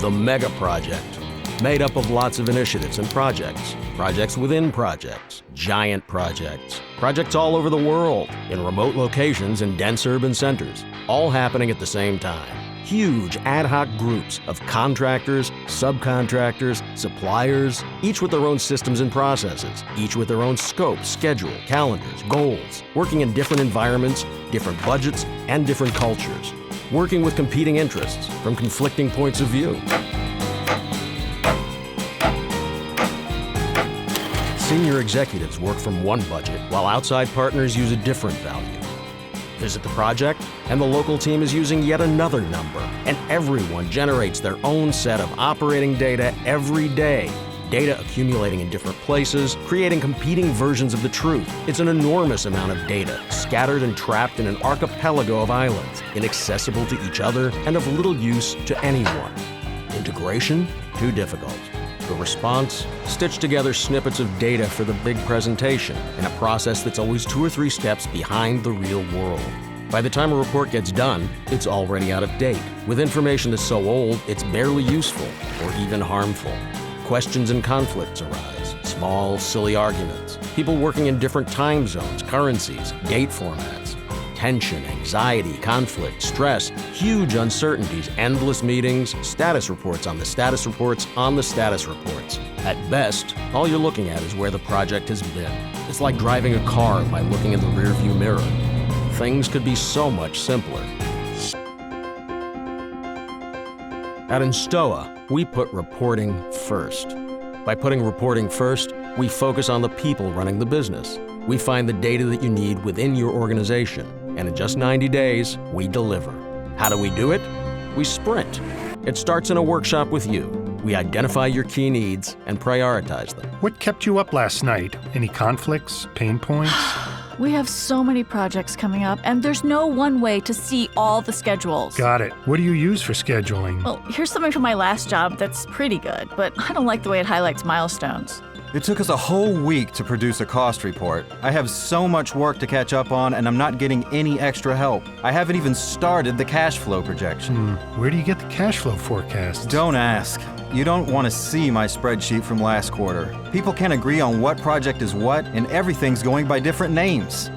the mega project, made up of lots of initiatives and projects, projects within projects, giant projects, projects all over the world, in remote locations in dense urban centers, all happening at the same time. Huge ad hoc groups of contractors, subcontractors, suppliers, each with their own systems and processes, each with their own scope, schedule, calendars, goals, working in different environments, different budgets, and different cultures, working with competing interests from conflicting points of view. Senior executives work from one budget, while outside partners use a different value. Visit the project, and the local team is using yet another number, and everyone generates their own set of operating data every day. Data accumulating in different places, creating competing versions of the truth. It's an enormous amount of data, scattered and trapped in an archipelago of islands, inaccessible to each other and of little use to anyone. Integration? Too difficult. The response? Stitch together snippets of data for the big presentation in a process that's always 2 or 3 steps behind the real world. By the time a report gets done, it's already out of date, with information that's so old it's barely useful or even harmful. Questions and conflicts arise, small, silly arguments, people working in different time zones, currencies, date formats. Tension, anxiety, conflict, stress, huge uncertainties, endless meetings, status reports on the status reports on the status reports. At best, all you're looking at is where the project has been. It's like driving a car by looking in the rearview mirror. Things could be so much simpler. At Enstoa, we put reporting first. By putting reporting first, we focus on the people running the business. We find the data that you need within your organization, and in just 90 days, we deliver. How do we do it? We sprint. It starts in a workshop with you. We identify your key needs and prioritize them. What kept you up last night? Any conflicts, pain points? We have so many projects coming up, and there's no one way to see all the schedules. Got it. What do you use for scheduling? Well, here's something from my last job that's pretty good, but I don't like the way it highlights milestones. It took us a whole week to produce a cost report. I have so much work to catch up on, and I'm not getting any extra help. I haven't even started the cash flow projection. Where do you get the cash flow forecasts? Don't ask. You don't want to see my spreadsheet from last quarter. People can't agree on what project is what, and everything's going by different names.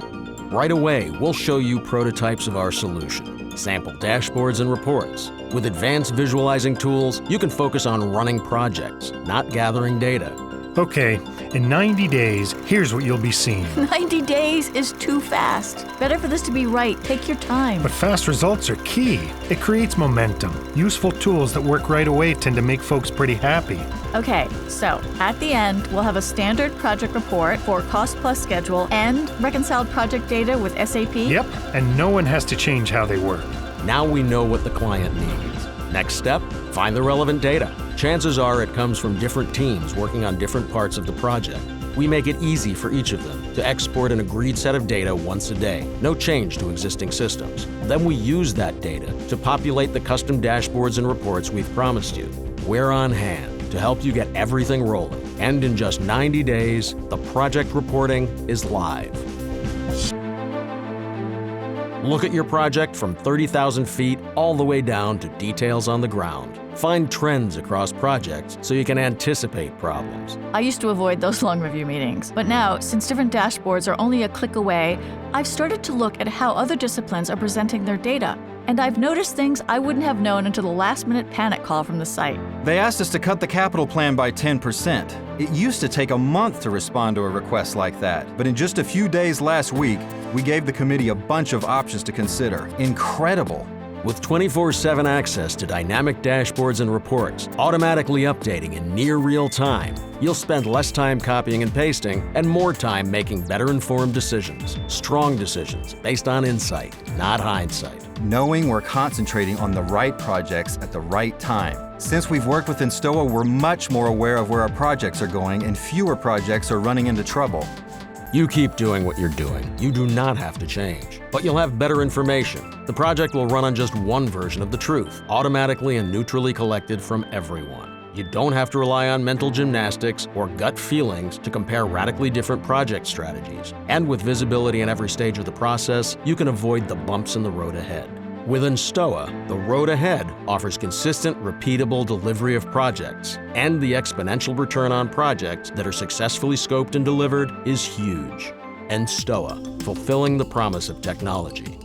Right away, we'll show you prototypes of our solution, sample dashboards and reports. With advanced visualizing tools, you can focus on running projects, not gathering data. Okay, in 90 days, here's what you'll be seeing. 90 days is too fast. Better for this to be right. Take your time. But fast results are key. It creates momentum. Useful tools that work right away tend to make folks pretty happy. Okay, so at the end, we'll have a standard project report for cost plus schedule and reconciled project data with SAP. Yep, and no one has to change how they work. Now we know what the client needs. Next step, find the relevant data. Chances are it comes from different teams working on different parts of the project. We make it easy for each of them to export an agreed set of data once a day, no change to existing systems. Then we use that data to populate the custom dashboards and reports we've promised you. We're on hand to help you get everything rolling. And in just 90 days, the project reporting is live. Look at your project from 30,000 feet all the way down to details on the ground. Find trends across projects so you can anticipate problems. I used to avoid those long review meetings, but now, since different dashboards are only a click away, I've started to look at how other disciplines are presenting their data. And I've noticed things I wouldn't have known until the last-minute panic call from the site. They asked us to cut the capital plan by 10%. It used to take a month to respond to a request like that, but in just a few days last week, we gave the committee a bunch of options to consider. Incredible. With 24/7 access to dynamic dashboards and reports, automatically updating in near real time, you'll spend less time copying and pasting and more time making better informed decisions. Strong decisions based on insight, not hindsight. Knowing we're concentrating on the right projects at the right time. Since we've worked with Enstoa, we're much more aware of where our projects are going and fewer projects are running into trouble. You keep doing what you're doing. You do not have to change, but you'll have better information. The project will run on just one version of the truth, automatically and neutrally collected from everyone. You don't have to rely on mental gymnastics or gut feelings to compare radically different project strategies. And with visibility in every stage of the process, you can avoid the bumps in the road ahead. With Enstoa, the road ahead offers consistent, repeatable delivery of projects, and the exponential return on projects that are successfully scoped and delivered is huge. Enstoa, fulfilling the promise of technology.